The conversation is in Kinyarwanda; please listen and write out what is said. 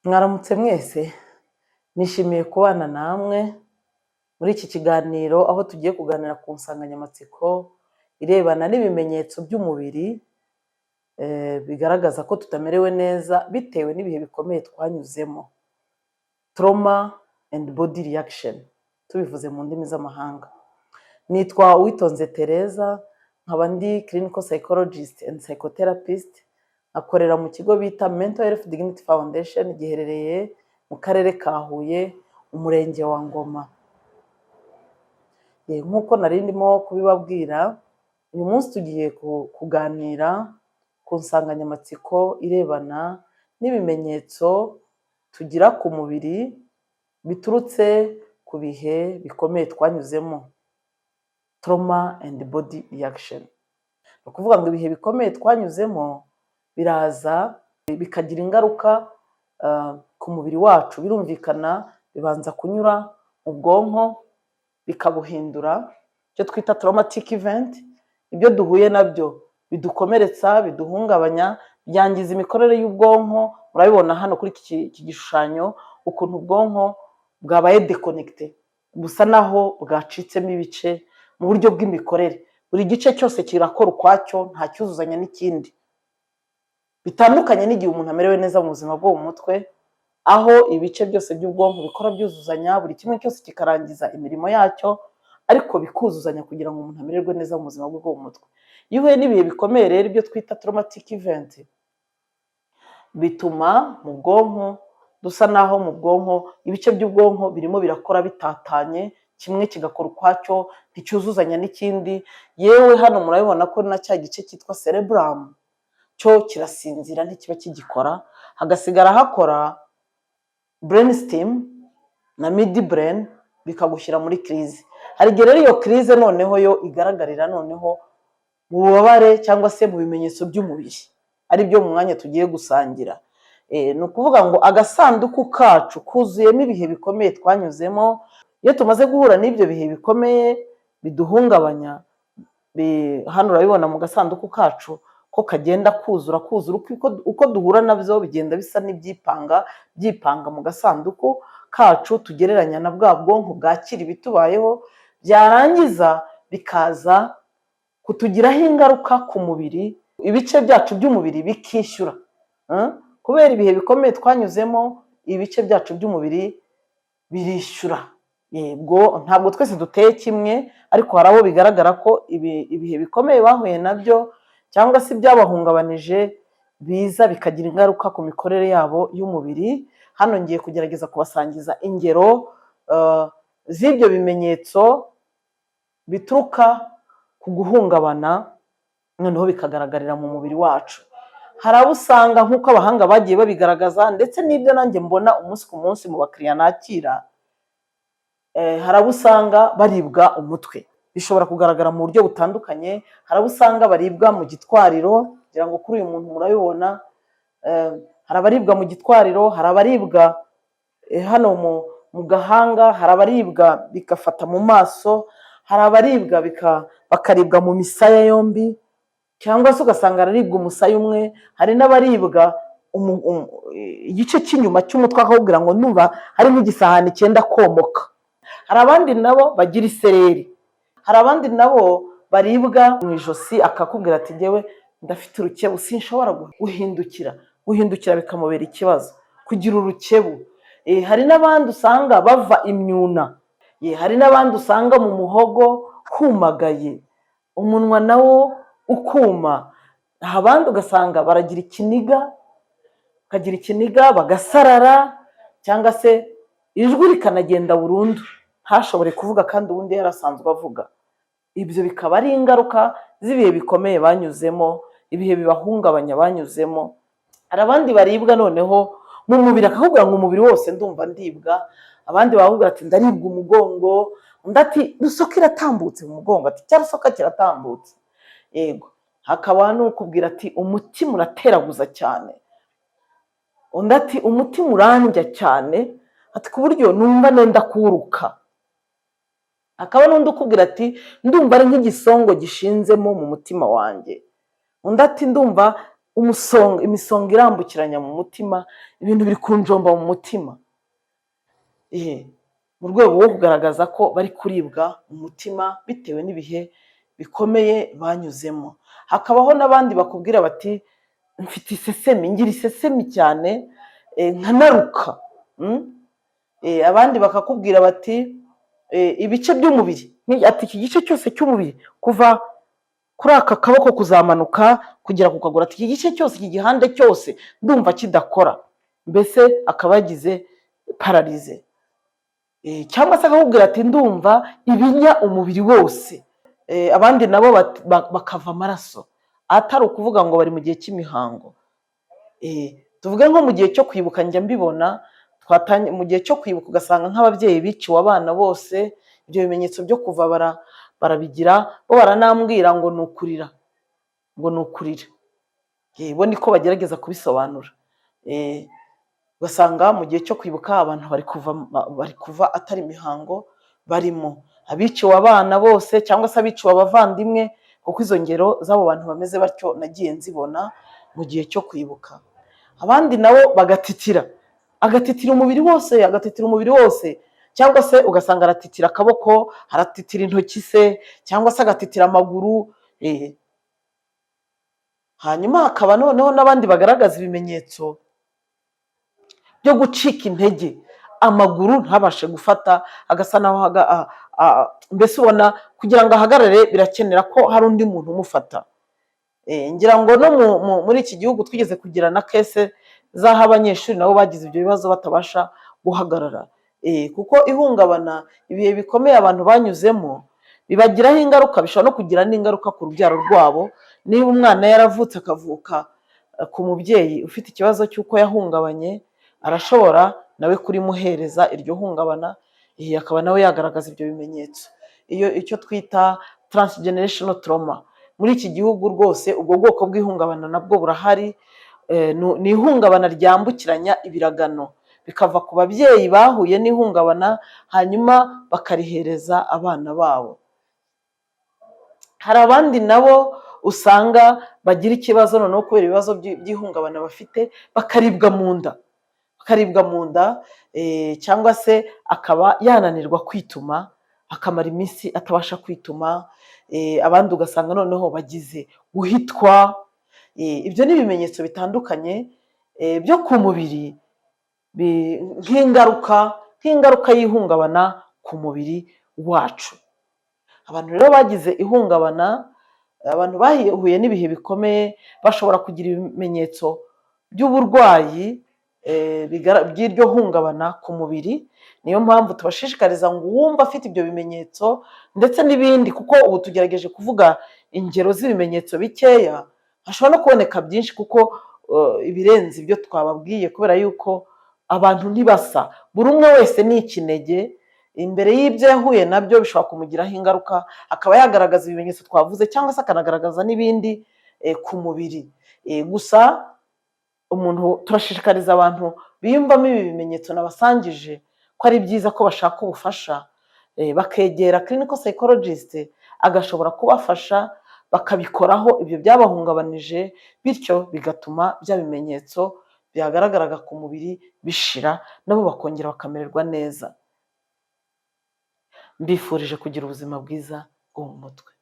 Mwaramutse mwese, nishimiye kubana namwe muri iki kiganiro aho tugiye kuganira ku nsanganyamatsiko irebana n'ibimenyetso by'umubiri bigaragaza ko tutamerewe neza bitewe n'ibihe bikomeye twanyuzemo. Trauma and body reaction, tubivuze mu ndimi z'amahanga. Nitwa Uwitonze Tereza, nkaba ndi clinical psychologist and psychotherapist, akorera mu kigo bita Mental Health Dignity Foundation giherereye mu karere ka Huye, umurenge wa Ngoma. Nk'uko nari ndimo kubibabwira, uyu munsi tugiye kuganira ku nsanganyamatsiko irebana n'ibimenyetso tugira ku mubiri biturutse ku bihe bikomeye twanyuzemo. Trauma and body reaction. Ni ukuvuga ngo ibihe bikomeye twanyuzemo biraza bikagira ingaruka ku mubiri wacu. Birumvikana bibanza kunyura mu bwonko bikabuhindura, icyo twita traumatic event. Ibyo duhuye nabyo bidukomeretsa, biduhungabanya, byangiza imikorere y'ubwonko. Murabibona hano kuri iki gishushanyo ukuntu ubwonko bwabaye deconnected, busa naho bwacitsemo ibice mu buryo bw'imikorere. Buri gice cyose kirakora ukwacyo, nta cyuzuzanya n'ikindi. Bitandukanye n'igihe umuntu amerewe neza mu buzima bwo mu mutwe, aho ibice byose by'ubwonko bikora byuzuzanya, buri kimwe cyose kikarangiza imirimo yacyo, ariko bikuzuzanya kugira ngo umuntu amererwe neza mu buzima bwo mu mutwe. Iyo uhuye n'ibihe bikomeye rero, ibyo twita traumatic event, bituma mu bwonko dusa naho mu bwonko ibice by'ubwonko birimo birakora bitatanye, kimwe kigakora ukwacyo, nticyuzuzanya n'ikindi. Yewe hano murabibona ko na cya gice cyitwa cerebrum cyo kirasinzira, ntikiba kigikora, hagasigara hakora brainstem na midbrain, bikagushyira muri crise. Hari igihe rero iyo crise noneho yo igaragarira noneho mu bubabare cyangwa se mu bimenyetso by'umubiri, ari byo mu mwanya tugiye gusangira. Ni ukuvuga ngo agasanduku kacu kuzuyemo ibihe bikomeye twanyuzemo. Iyo tumaze guhura n'ibyo bihe bikomeye biduhungabanya, hano urabibona mu gasanduku kacu ko kagenda kuzura uko duhura nabyo, bigenda bisa byipanga mu gasanduku kacu, tugereranya na bwa bwonko bwakira ibitubayeho, byarangiza bikaza kutugiraho ingaruka ku mubiri. Ibice byacu by'umubiri bikishyura kubera ibihe bikomeye twanyuzemo. Ibice byacu by'umubiri birishyura. Yego, ntabwo twese duteye kimwe, ariko hari abo bigaragara ko ibihe bikomeye bahuye nabyo cyangwa se byabahungabanije biza bikagira ingaruka ku mikorere yabo y'umubiri. Hano ngiye kugerageza kubasangiza ingero z'ibyo bimenyetso bituruka ku guhungabana, noneho bikagaragarira mu mubiri wacu. Hari abo usanga nk'uko abahanga bagiye babigaragaza, ndetse n'ibyo nanjye mbona umunsi ku munsi mu bakiriya nakira, hari abo usanga baribwa umutwe. Bishobora kugaragara mu buryo butandukanye. Hari abo usanga baribwa mu gitwariro, kugira ngo kuri uyu muntu murabibona, hari abaribwa mu gitwariro, hari abaribwa hano mu gahanga, hari abaribwa bigafata mu maso, hari abaribwa bakaribwa mu misaya yombi, cyangwa se ugasanga araribwa umusaya umwe. Hari n'abaribwa igice cy'inyuma cy'umutwe, akakubwira ngo numva hari nk'igisahani cyenda komoka. Hari abandi nabo bagira isereri. Hari abandi nabo baribwa mu ijosi, akakubwira ati njyewe ndafite urukebu, sinshobora guhindukira bikamubera ikibazo, kugira urukebu. Hari n'abandi usanga bava imyuna. Hari n'abandi usanga mu muhogo kumagaye, umunwa nawo ukuma. Abandi ugasanga baragira ikiniga, bagasarara, cyangwa se ijwi rikanagenda burundu, ntashobore kuvuga kandi ubundi yarasanzwe avuga. Ibyo bikaba ari ingaruka z'ibihe bikomeye banyuzemo, ibihe bibahungabanya banyuzemo. Hari abandi baribwa noneho mu mubiri, akakubwira ngo umubiri wose ndumva ndibwa. Abandi bakubwira ati ndaribwa umugongo, undi ati rusoka iratambutse mu mugongo, ati cya rusoka kiratambutse. Yego. Hakaba n'ukubwira ati umutima urateraguza cyane, undi ati umutima urandya cyane, ati ku buryo numva nenda kuruka. Hakaba n'undi ukubwira ati ndumva ari nk'igisongo gishinzemo mu mutima wanjye. Undi ati ndumva imisonga irambukiranya mu mutima, ibintu biri kunjomba mu mutima, mu rwego rwo kugaragaza ko bari kuribwa umutima bitewe n'ibihe bikomeye banyuzemo. Hakabaho n'abandi bakubwira bati mfite isesemi, ngira isesemi cyane nkanaruka. Abandi bakakubwira bati ibice by'umubiri, ati iki gice cyose cy'umubiri kuva kuri aka kaboko kuzamanuka kugera ku kaguru, ati iki gice cyose, iki gihande cyose ndumva kidakora, mbese akaba yagize pararize. Cyangwa se akakubwira ati ndumva ibinya umubiri wose. Abandi nabo bakava amaraso, atari ukuvuga ngo bari mu gihe cy'imihango. Tuvuge nko mu gihe cyo kwibuka, njya mbibona mu gihe cyo kwibuka ugasanga nk'ababyeyi biciwe abana bose, ibyo bimenyetso byo kuva barabigira, bo baranambwira ngo ni ukurira, ngo ni ukurira. Bo niko bagerageza kubisobanura. Ugasanga mu gihe cyo kwibuka abantu bari kuva atari imihango barimo, abiciwe abana bose cyangwa se abiciwe abavandimwe, kuko izo ngero z'abo bantu bameze batyo nagiye nzibona mu gihe cyo kwibuka. Abandi nabo bagatitira, agatitira umubiri wose, agatitira umubiri wose, cyangwa se ugasanga aratitira akaboko, aratitira intoki se, cyangwa se agatitira amaguru. Hanyuma hakaba noneho n'abandi bagaragaza ibimenyetso byo gucika intege, amaguru ntabashe gufata, agasa naho mbese ubona kugira ngo ahagarare birakenera ko hari undi muntu umufata. Ngira ngo no muri iki gihugu twigeze kugira na kese z'aho abanyeshuri nabo bagize ibyo bibazo batabasha guhagarara, kuko ihungabana, ibihe bikomeye abantu banyuzemo bibagiraho ingaruka, bishobora no kugira n'ingaruka ku rubyaro rwabo. Niba umwana yaravutse akavuka ku mubyeyi ufite ikibazo cy'uko yahungabanye, arashobora nawe kurimuhereza iryo hungabana, akaba nawe yagaragaza ibyo bimenyetso, icyo twita transgenerational trauma. Muri iki gihugu rwose ubwo bwoko bw'ihungabana nabwo burahari. Ni ihungabana ryambukiranya ibiragano, bikava ku babyeyi bahuye n'ihungabana hanyuma bakarihereza abana babo. Hari abandi nabo usanga bagira ikibazo noneho kubera ibibazo by'ihungabana bafite, bakaribwa mu nda, cyangwa se akaba yananirwa kwituma, akamara iminsi atabasha kwituma. Abandi ugasanga noneho bagize guhitwa. Ibyo ni ibimenyetso bitandukanye byo ku mubiri, nk'ingaruka y'ihungabana ku mubiri wacu. Abantu rero bagize ihungabana, abantu bahuye n'ibihe bikomeye, bashobora kugira ibimenyetso by'uburwayi by'iryo hungabana ku mubiri. Niyo mpamvu tubashishikariza ngo uwumva afite ibyo bimenyetso ndetse n'ibindi, kuko ubu tugerageje kuvuga ingero z'ibimenyetso bikeya, hashobora no kuboneka byinshi kuko ibirenze ibyo twababwiye, kubera yuko abantu ntibasa, buri umwe wese ni ikinege. Imbere y'ibyo yahuye nabyo bishobora kumugiraho ingaruka, akaba yagaragaza ibimenyetso twavuze, cyangwa se akanagaragaza n'ibindi ku mubiri. Gusa turashishikariza abantu biyumvamo ibi bimenyetso nabasangije ko ari byiza ko bashaka ubufasha, bakegera clinical psychologist, agashobora kubafasha bakabikoraho ibyo byabahungabanije, bityo bigatuma bya bimenyetso byagaragaraga ku mubiri bishira, nabo bakongera bakamererwa neza. Mbifurije kugira ubuzima bwiza bwo mu mutwe.